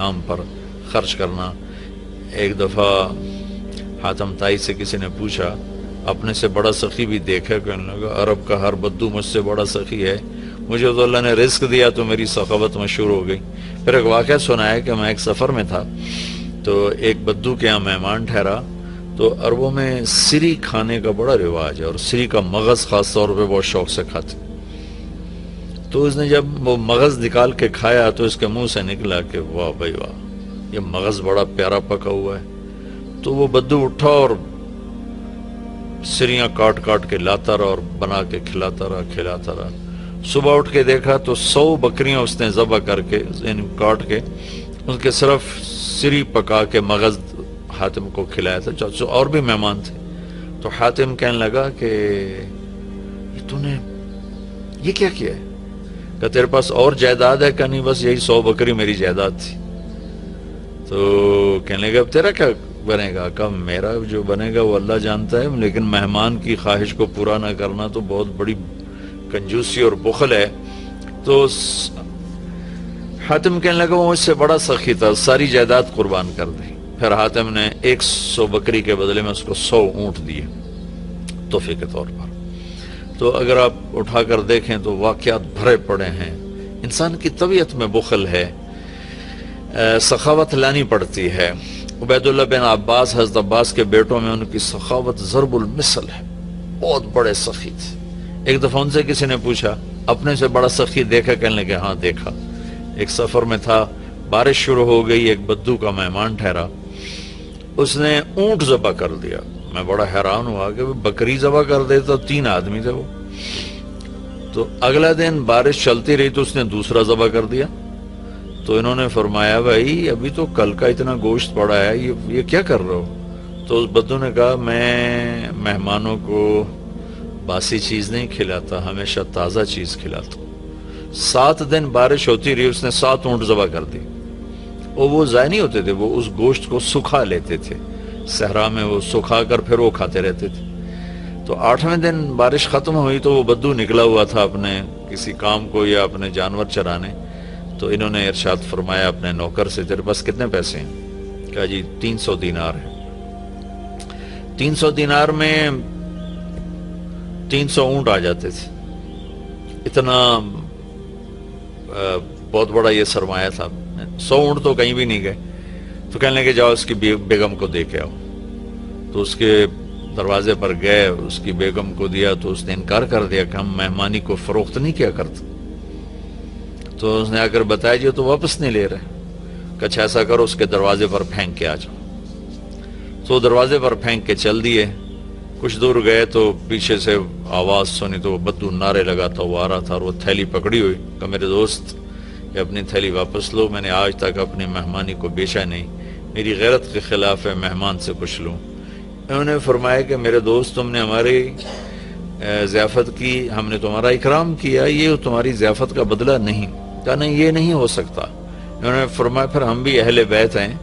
نام پر خرچ کرنا۔ ایک دفعہ حاتم طائی سے کسی نے پوچھا اپنے سے بڑا سخی بھی دیکھا؟ کہنے لگا عرب کا ہر بدو مجھ سے بڑا سخی ہے، مجھے تو اللہ نے رزق دیا تو میری سخاوت مشہور ہو گئی۔ پھر ایک واقعہ سنا ہے کہ میں ایک سفر میں تھا تو ایک بدو کے یہاں مہمان ٹھہرا، تو عربوں میں سری کھانے کا بڑا رواج ہے، اور سری کا مغز خاص طور پہ بہت شوق سے کھاتے۔ تو اس نے جب وہ مغز نکال کے کھایا تو اس کے منہ سے نکلا کہ واہ بھائی واہ، یہ مغز بڑا پیارا پکا ہوا ہے۔ تو وہ بدو اٹھا اور سریاں کاٹ کاٹ کے لاتا رہا اور بنا کے کھلاتا رہا۔ صبح اٹھ کے دیکھا تو 100 بکریاں اس نے ذبح کر کے یعنی کاٹ کے ان کے صرف سری پکا کے مغز حاتم کو کھلایا تھا، اور بھی مہمان تھے۔ تو حاتم کہنے لگا کہ یہ تو نے یہ کیا کیا ہے؟ کہ تیرے پاس اور جائیداد ہے؟ کہ نہیں، بس یہی 100 بکری میری جائیداد تھی۔ تو کہنے لگا اب تیرا کیا بنے گا؟ کہ میرا جو بنے گا وہ اللہ جانتا ہے، لیکن مہمان کی خواہش کو پورا نہ کرنا تو بہت بڑی کنجوسی اور بخل ہے۔ تو حاتم کہنے لگا وہ مجھ سے بڑا سخی تھا، ساری جائیداد قربان کر دی۔ پھر حاتم نے 100 بکری کے بدلے میں اس کو 100 اونٹ دیے تحفے کے طور پر۔ تو اگر آپ اٹھا کر دیکھیں تو واقعات بھرے پڑے ہیں۔ انسان کی طبیعت میں بخل ہے، سخاوت لانی پڑتی ہے۔ عبید اللہ بن عباس، حضرت عباس کے بیٹوں میں ان کی سخاوت ضرب المثل ہے، بہت بڑے سخی تھے۔ ایک دفعہ ان سے کسی نے پوچھا اپنے سے بڑا سخی دیکھا؟ کہنے لگے ہاں دیکھا۔ ایک سفر میں تھا، بارش شروع ہو گئی، ایک بدو کا مہمان ٹھہرا، اس نے اونٹ ذبح کر دیا۔ میں بڑا حیران ہوا کہ بکری ذبح کر دیتا، 3 آدمی تھے وہ۔ تو اگلا دن بارش چلتی رہی تو اس نے دوسرا ذبح کر دیا۔ تو انہوں نے فرمایا بھائی ابھی تو کل کا اتنا گوشت پڑا ہے، یہ کیا کر رہے ہو؟ تو اس بدو نے کہا میں مہمانوں کو باسی چیز نہیں کھلاتا، ہمیشہ تازہ چیز کھلاتا ہوں۔ 7 دن بارش ہوتی رہی، اس نے 7 اونٹ ذبح کر دی، اور وہ ضائع نہیں ہوتے تھے، وہ اس گوشت کو سکھا لیتے تھے، صحرا میں وہ سکھا کر پھر وہ کھاتے رہتے تھے۔ تو 8ویں دن بارش ختم ہوئی تو وہ بدو نکلا ہوا تھا اپنے کسی کام کو یا اپنے جانور چرانے۔ تو انہوں نے ارشاد فرمایا اپنے نوکر سے تیرے پاس کتنے پیسے ہیں؟ کہا جی 300 دینار ہیں۔ 300 دینار میں 300 اونٹ آ جاتے تھے، اتنا بہت بڑا یہ سرمایہ تھا۔ 100 اونٹ تو کہیں بھی نہیں گئے۔ تو کہنے لگے جاؤ اس کی بیگم کو دے کے آؤ۔ تو اس کے دروازے پر گئے، اس کی بیگم کو دیا تو اس نے انکار کر دیا کہ ہم مہمانی کو فروخت نہیں کیا کرتے۔ تو اس نے آ کر بتایا جی تو واپس نہیں لے رہے۔ کہ اچھا ایسا کرو اس کے دروازے پر پھینک کے آ جاؤ۔ تو دروازے پر پھینک کے چل دیے۔ کچھ دور گئے تو پیچھے سے آواز سنی تو وہ بدو نعرے لگاتا ہوا آ رہا تھا، اور وہ تھیلی پکڑی ہوئی کہ میرے دوست یہ اپنی تھیلی واپس لو، میں نے آج تک اپنی مہمانی کو بیچا نہیں، میری غیرت کے خلاف ہے مہمان سے کچھ لوں۔ انہوں نے فرمایا کہ میرے دوست تم نے ہماری ضیافت کی، ہم نے تمہارا اکرام کیا، یہ تمہاری ضیافت کا بدلہ نہیں۔ کہا نہیں یہ نہیں ہو سکتا۔ انہوں نے فرمایا پھر ہم بھی اہل بیت ہیں،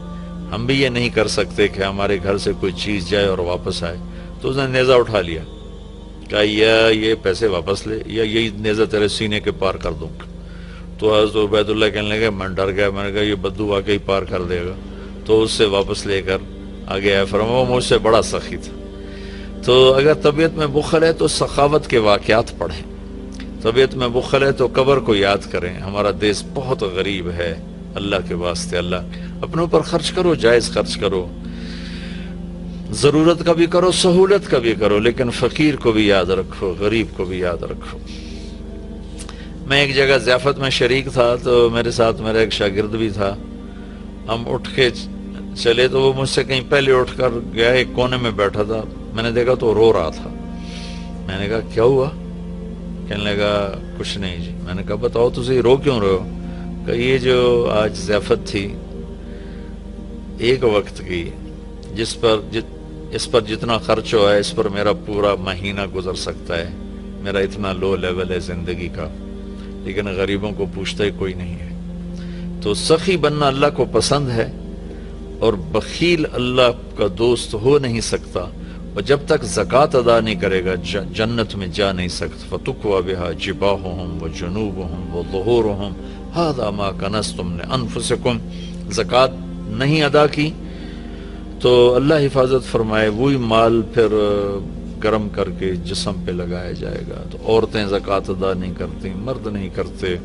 ہم بھی یہ نہیں کر سکتے کہ ہمارے گھر سے کوئی چیز جائے اور واپس آئے۔ تو اس نے نیزہ اٹھا لیا، کہا یا یہ پیسے واپس لے یا یہی نیزہ تیرے سینے کے پار کر دوں۔ تو حضرت عبید اللہ کہنے لگے میں ڈر گیا، میں نے کہا یہ بدو واقعی پار کر دے گا۔ تو اس سے واپس لے کر آگے آیا، فرمایا مجھ سے بڑا سخی تھا۔ تو اگر طبیعت میں بخل ہے تو سخاوت کے واقعات پڑھیں، طبیعت میں بخل ہے تو قبر کو یاد کریں۔ ہمارا دیس بہت غریب ہے، اللہ کے واسطے اللہ اپنے اوپر خرچ کرو، جائز خرچ کرو، ضرورت کا بھی کرو، سہولت کا بھی کرو، لیکن فقیر کو بھی یاد رکھو، غریب کو بھی یاد رکھو۔ میں ایک جگہ ضیافت میں شریک تھا تو میرے ساتھ میرا ایک شاگرد بھی تھا۔ ہم اٹھ کے چلے تو وہ مجھ سے کہیں پہلے اٹھ کر گیا، ایک کونے میں بیٹھا تھا، میں نے دیکھا تو رو رہا تھا۔ میں نے کہا کیا ہوا؟ کہنے لگا کچھ نہیں جی۔ میں نے کہا بتاؤ تجھے رو کیوں رہے ہو؟ کہ یہ جو آج ضیافت تھی ایک وقت کی، اس پر جتنا خرچ ہوا ہے اس پر میرا پورا مہینہ گزر سکتا ہے، میرا اتنا لو لیول ہے زندگی کا، لیکن غریبوں کو پوچھتا ہی کوئی نہیں ہے۔ تو سخی بننا اللہ کو پسند ہے، اور بخیل اللہ کا دوست ہو نہیں سکتا، اور جب تک زکوٰۃ ادا نہیں کرے گا جنت میں جا نہیں سکتا۔ فَتُقْوَى بِهَا جِبَاهُهُمْ وَجُنُوبُهُمْ وَظُهُورُهُمْ هَذَا مَا كَنَزْتُمْ لِأَنفُسِكُمْ زکوٰۃ نہیں ادا کی تو اللہ حفاظت فرمائے وہی مال پھر گرم کر کے جسم پہ لگایا جائے گا. تو عورتیں زکوٰۃ ادا نہیں کرتی، مرد نہیں کرتے.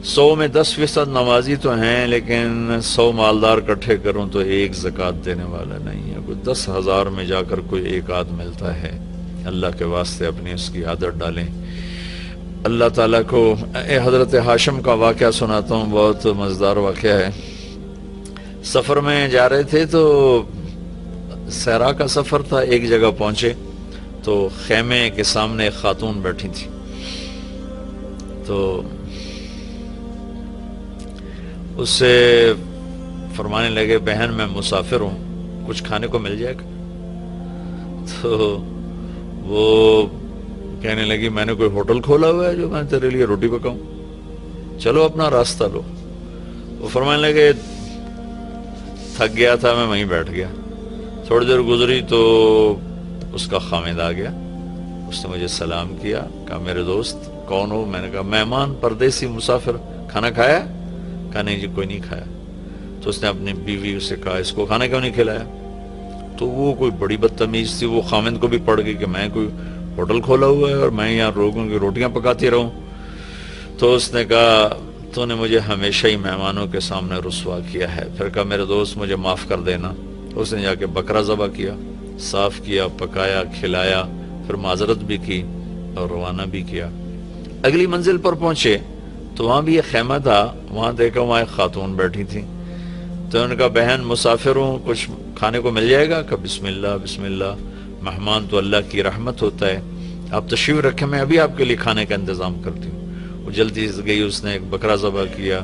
100 میں 10% نمازی تو ہیں، لیکن 100 مالدار اکٹھے کروں تو ایک زکوٰۃ دینے والا نہیں ہے. کوئی 10,000 میں جا کر کوئی ایک آدھ ملتا ہے. اللہ کے واسطے اپنی اس کی عادت ڈالیں. اللہ تعالیٰ کو حضرت ہاشم کا واقعہ سناتا ہوں، بہت مزیدار واقعہ ہے. سفر میں جا رہے تھے تو صحرا کا سفر تھا. ایک جگہ پہنچے تو خیمے کے سامنے ایک خاتون بیٹھی تھی. تو اس سے فرمانے لگے بہن میں مسافر ہوں، کچھ کھانے کو مل جائے گا؟ تو وہ کہنے لگی میں نے کوئی ہوٹل کھولا ہوا ہے جو میں تیرے لیے روٹی پکاؤں، چلو اپنا راستہ لو. وہ فرمانے لگے تھک گیا تھا میں وہیں بیٹھ گیا. تھوڑی دیر گزری تو اس کا خامد آ گیا. اس نے مجھے سلام کیا، کہا میرے دوست کون ہو؟ میں نے کہا مہمان، پردیسی، مسافر. کھانا کھایا؟ کہا نہیں جی کوئی نہیں کھایا. تو اس نے اپنی بیوی سے کہا اس کو کھانا کیوں نہیں کھلایا؟ تو وہ کوئی بڑی بدتمیز تھی. وہ خامد کو بھی پڑ گئی کہ میں کوئی ہوٹل کھولا ہوا ہے اور میں یہاں لوگوں کی روٹیاں پکاتی رہوں. تو اس نے کہا تو نے مجھے ہمیشہ ہی مہمانوں کے سامنے رسوا کیا ہے. پھر کہا میرے دوست مجھے معاف کر دینا. اس نے جا کے بکرا ذبح کیا، صاف کیا، پکایا، کھلایا، پھر معذرت بھی کی اور روانہ بھی کیا. اگلی منزل پر پہنچے تو وہاں بھی ایک خیمہ تھا. وہاں دیکھا وہاں ایک خاتون بیٹھی تھی. تو ان کا بہن مسافر ہوں، کچھ کھانے کو مل جائے گا؟ کہ بسم اللہ بسم اللہ، مہمان تو اللہ کی رحمت ہوتا ہے، آپ تشریف رکھیں، میں ابھی آپ کے لیے کھانے کا انتظام کرتی ہوں. وہ جلدی سے گئی، اس نے ایک بکرا ذبح کیا،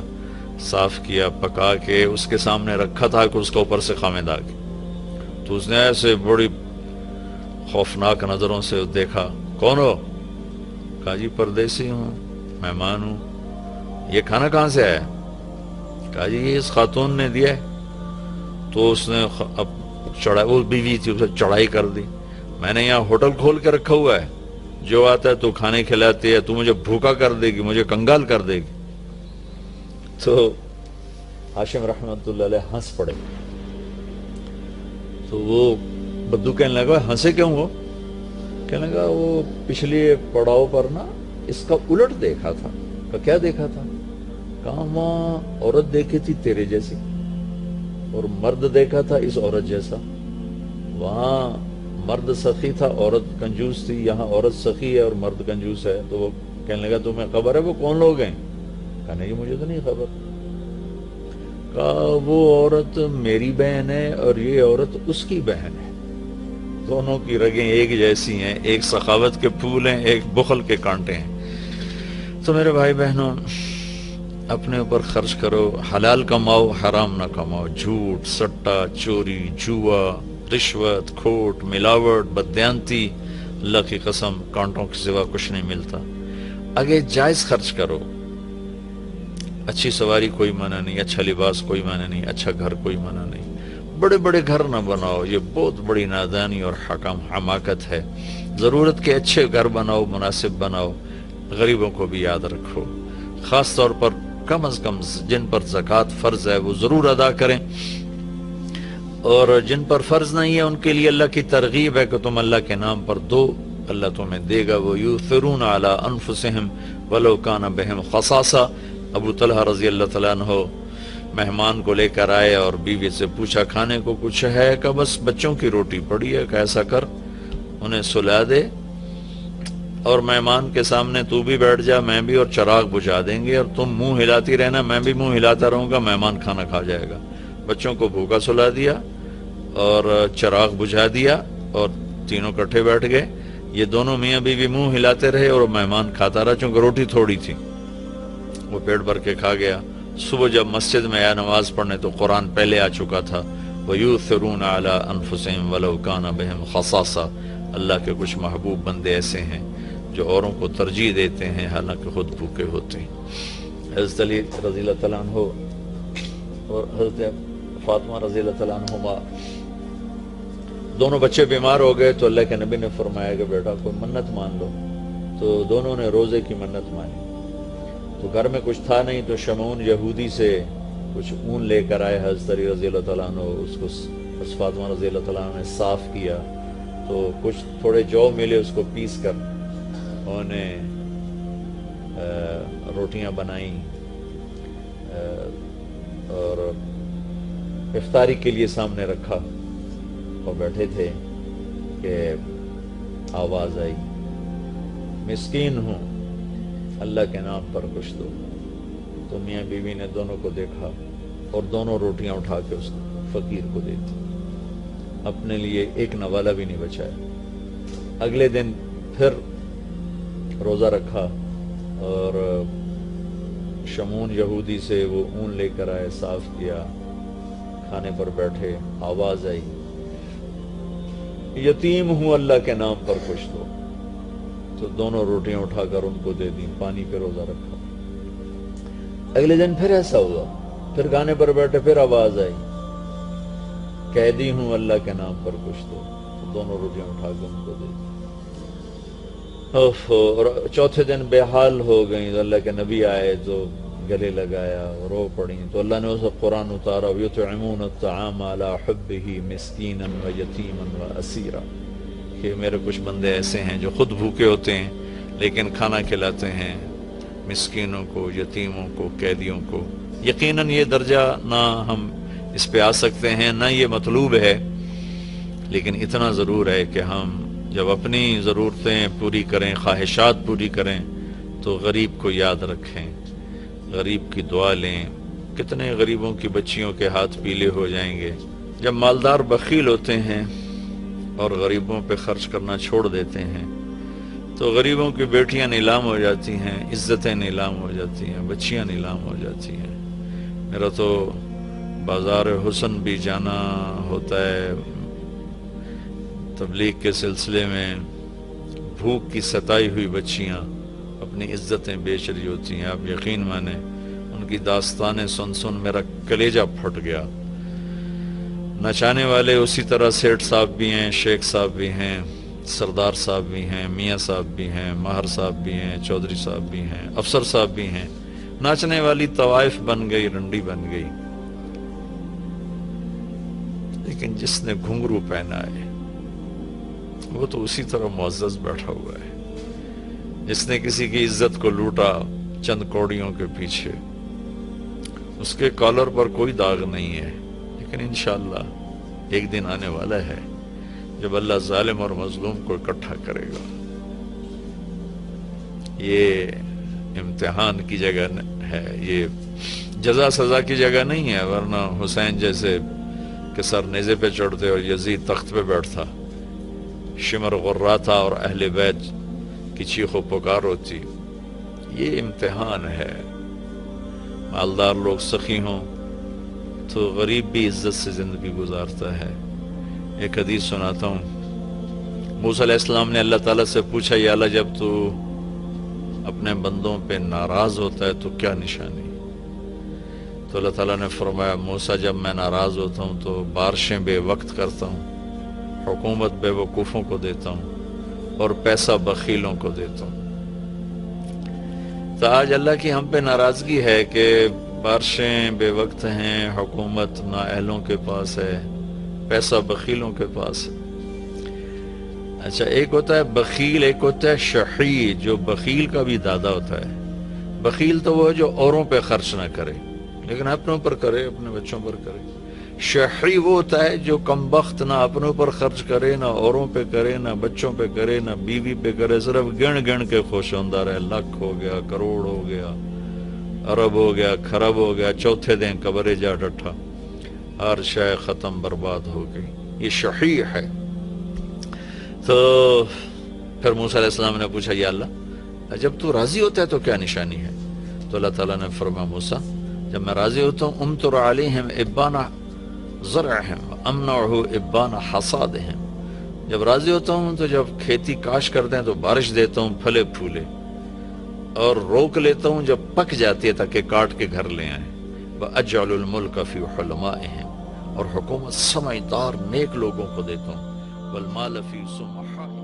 صاف کیا، پکا کے اس کے سامنے رکھا تھا کہ اس کا اوپر سے خامد آ گیا. تو اس نے ایسے بڑی خوفناک نظروں سے دیکھا. کون ہو؟ کہا جی پردیسی ہوں، مہمان ہوں. یہ کھانا کہاں سے آیا؟ کہا جی یہ اس خاتون نے دیا ہے. تو اس نے اب چڑھائی، وہ بیوی تھی، اسے چڑھائی کر دی. میں نے یہاں ہوٹل کھول کے رکھا ہوا ہے، جو آتا ہے تو کھانے کھلاتی ہے، تو مجھے بھوکا کر دے گی، مجھے کنگال کر دے گی. تو ہاشم رحمت اللہ علیہ ہنس پڑے. تو وہ بدو کہنے لگا ہنسے کیوں ہو؟ کہنے لگا وہ پچھلی پڑاؤ پر نا اس کا الٹ دیکھا تھا. کیا دیکھا تھا؟ کہاں وہاں عورت دیکھی تھی تیرے جیسی اور مرد دیکھا تھا اس عورت جیسا. وہاں مرد سخی تھا، عورت کنجوس تھی. یہاں عورت سخی ہے اور مرد کنجوس ہے. تو وہ کہنے لگا تمہیں خبر ہے وہ کون لوگ ہیں؟ کہا نہیں مجھے تو نہیں خبر. کہا وہ عورت میری بہن ہے اور یہ عورت اس کی بہن ہے. دونوں کی رگیں ایک جیسی ہیں، ایک سخاوت کے پھول ہیں، ایک بخل کے کانٹے ہیں. تو میرے بھائی بہنوں اپنے اوپر خرچ کرو، حلال کماؤ، حرام نہ کماؤ. جھوٹ، سٹا، چوری، جوا، رشوت، کھوٹ، ملاوٹ، بددیانتی، اللہ کی قسم کانٹوں کے سوا کچھ نہیں ملتا. آگے جائز خرچ کرو. اچھی سواری کوئی منع نہیں، اچھا لباس کوئی منع نہیں، اچھا گھر کوئی منع نہیں. بڑے بڑے گھر نہ بناؤ، یہ بہت بڑی نادانی اور حماقت ہے. ضرورت کے اچھے گھر بناؤ، مناسب بناؤ. غریبوں کو بھی یاد رکھو. خاص طور پر کم از کم جن پر زکوٰۃ فرض ہے وہ ضرور ادا کریں، اور جن پر فرض نہیں ہے ان کے لیے اللہ کی ترغیب ہے کہ تم اللہ کے نام پر دو، اللہ تمہیں دے گا. وَيُؤْثِرُونَ عَلَىٰ أَنفُسِهِمْ وَلَوْ كَانَ بِهِمْ خَصَاصَةٌ. ابو طلحہ رضی اللہ تعالیٰ عنہ مہمان کو لے کر آئے اور بیوی سے پوچھا کھانے کو کچھ ہے؟ کہ بس بچوں کی روٹی پڑی ہے. کہ ایسا کر انہیں سلا دے اور مہمان کے سامنے تو بھی بیٹھ جا، میں بھی، اور چراغ بجھا دیں گے اور تم منہ ہلاتی رہنا، میں بھی منہ ہلاتا رہوں گا، مہمان کھانا کھا جائے گا. بچوں کو بھوکا سلا دیا اور چراغ بجھا دیا اور تینوں کٹھے بیٹھ گئے. یہ دونوں میاں بیوی منہ ہلاتے رہے اور مہمان کھاتا رہا، چونکہ روٹی تھوڑی تھی. وہ پیٹ بھر کے کھا گیا. صبح جب مسجد میں آیا نماز پڑھنے تو قرآن پہلے آ چکا تھا. وَيُؤْثِرُونَ عَلَىٰ أَنفُسِهِمْ وَلَوْ كَانَ بِهِمْ خَصَاصَةٌ. اللہ کے کچھ محبوب بندے ایسے ہیں جو اوروں کو ترجیح دیتے ہیں حالانکہ خود بھوکے ہوتے ہیں. حضرت علی رضی اللہ تعالیٰ عنہ اور حضرت فاطمہ رضی اللہ تعالیٰ عنہما دونوں بچے بیمار ہو گئے تو اللہ کے نبی نے فرمایا کہ بیٹا کوئی منت مان لو. تو دونوں نے روزے کی منت مانی. تو گھر میں کچھ تھا نہیں تو شمعون یہودی سے کچھ اون لے کر آئے حضرت علی رضی اللہ تعالیٰ عنہ، اس کو حضرت فاطمہ رضی اللہ تعالیٰ عنہ نے صاف کیا، تو کچھ تھوڑے جو ملے اس کو پیس کر انہوں نے روٹیاں بنائیں اور افطاری کے لیے سامنے رکھا اور بیٹھے تھے کہ آواز آئی، مسکین ہوں اللہ کے نام پر کچھ دو۔ تو میاں بیوی نے دونوں کو دیکھا اور دونوں روٹیاں اٹھا کے اس فقیر کو دی تھی، اپنے لیے ایک نوالہ بھی نہیں بچایا۔ اگلے دن پھر روزہ رکھا اور شمون یہودی سے وہ اون لے کر آئے، صاف کیا، کھانے پر بیٹھے، آواز آئی، یتیم ہوں اللہ کے نام پر کچھ دو۔ تو دونوں روٹیاں اٹھا کر ان کو دے دیں، پانی پہ روزہ رکھا۔ اگلے دن پھر ایسا ہوا، پھر کھانے پر بیٹھے، پھر آواز آئی، قیدی ہوں اللہ کے نام پر کچھ دو۔ تو دونوں روٹیاں اٹھا کے ان کو دے دی۔ اور چوتھے دن بے حال ہو گئیں، تو اللہ کے نبی آئے تو گلے لگایا، رو پڑی، تو اللہ نے اسے قرآن اتارا، یطعمون الطعام علی حبہ مسکینا ویتیما واسیرا، کہ میرے کچھ بندے ایسے ہیں جو خود بھوکے ہوتے ہیں لیکن کھانا کھلاتے ہیں مسکینوں کو، یتیموں کو، قیدیوں کو۔ یقیناً یہ درجہ نہ ہم اس پہ آ سکتے ہیں، نہ یہ مطلوب ہے، لیکن اتنا ضرور ہے کہ ہم جب اپنی ضرورتیں پوری کریں، خواہشات پوری کریں، تو غریب کو یاد رکھیں، غریب کی دعا لیں۔ کتنے غریبوں کی بچیوں کے ہاتھ پیلے ہو جائیں گے جب مالدار بخیل ہوتے ہیں اور غریبوں پہ خرچ کرنا چھوڑ دیتے ہیں، تو غریبوں کی بیٹیاں نیلام ہو جاتی ہیں، عزتیں نیلام ہو جاتی ہیں، بچیاں نیلام ہو جاتی ہیں۔ میرا تو بازار حسن بھی جانا ہوتا ہے تبلیغ کے سلسلے میں، بھوک کی ستائی ہوئی بچیاں اپنی عزتیں بیچ رہی ہوتی ہیں۔ آپ یقین مانیں ان کی داستانیں سن سن میرا کلیجہ پھٹ گیا۔ نچانے والے اسی طرح سیٹھ صاحب بھی ہیں، شیخ صاحب بھی ہیں، سردار صاحب بھی ہیں، میاں صاحب بھی ہیں، ماہر صاحب بھی ہیں، چودھری صاحب بھی ہیں، افسر صاحب بھی ہیں۔ ناچنے والی طوائف بن گئی، رنڈی بن گئی، لیکن جس نے گھنگرو پہنا ہے وہ تو اسی طرح معزز بیٹھا ہوا ہے۔ جس نے کسی کی عزت کو لوٹا چند کوڑیوں کے پیچھے، اس کے کالر پر کوئی داغ نہیں ہے، لیکن انشاءاللہ ایک دن آنے والا ہے جب اللہ ظالم اور مظلوم کو اکٹھا کرے گا۔ یہ امتحان کی جگہ ہے، یہ جزا سزا کی جگہ نہیں ہے، ورنہ حسین جیسے کہ سر نیزے پہ چڑھتے اور یزید تخت پہ بیٹھتا، شمر غراتا اور اہل بیت کی چیخ و پکار ہوتی۔ یہ امتحان ہے۔ مالدار لوگ سخی ہوں تو غریب بھی عزت سے زندگی گزارتا ہے۔ ایک حدیث سناتا ہوں، موسیٰ علیہ السلام نے اللہ تعالیٰ سے پوچھا، یا اللہ جب تو اپنے بندوں پہ ناراض ہوتا ہے تو کیا نشانی؟ تو اللہ تعالیٰ نے فرمایا، موسیٰ جب میں ناراض ہوتا ہوں تو بارشیں بے وقت کرتا ہوں، حکومت بے وقوفوں کو دیتا ہوں اور پیسہ بخیلوں کو دیتا ہوں۔ تو آج اللہ کی ہم پہ ناراضگی ہے کہ بارشیں بے وقت ہیں، حکومت نااہلوں کے پاس ہے، پیسہ بخیلوں کے پاس ہے۔ اچھا، ایک ہوتا ہے بخیل، ایک ہوتا ہے شحیح، جو بخیل کا بھی دادا ہوتا ہے۔ بخیل تو وہ ہے جو اوروں پہ خرچ نہ کرے لیکن اپنوں پر کرے، اپنے بچوں پر کرے۔ شحیح وہ ہوتا ہے جو کم بخت، نہ اپنوں پر خرچ کرے، نہ اوروں پہ کرے، نہ بچوں پہ کرے، نہ بیوی پہ کرے، صرف گن گن کے خوش ہوندہ رہے، لاکھ ہو گیا، کروڑ ہو گیا، ارب ہو گیا، خرب ہو گیا، چوتھے دن قبرے جا ڈٹھا، ہر شے ختم برباد ہو گئی۔ یہ شحیح ہے۔ تو پھر موسیٰ علیہ السلام نے پوچھا، یا اللہ جب تو راضی ہوتا ہے تو کیا نشانی ہے؟ تو اللہ تعالیٰ نے فرمایا، موسیٰ جب میں راضی ہوتا ہوں، امطر علیہم ابان زرعہم امنعہ ابان حصادہم، جب راضی ہوتا ہوں تو جب کھیتی کاش کرتے ہیں تو بارش دیتا ہوں پھلے پھولے، اور روک لیتا ہوں جب پک جاتی ہے تاکہ کاٹ کے گھر لے آئیں۔ وَأَجْعَلُ الْمُلْكَ فِي حُلَمَائِهِمْ، اور حکومت سمجھدار نیک لوگوں کو دیتا ہوں، وَالْمَالَ فِي سُمَحَائِهِمْ،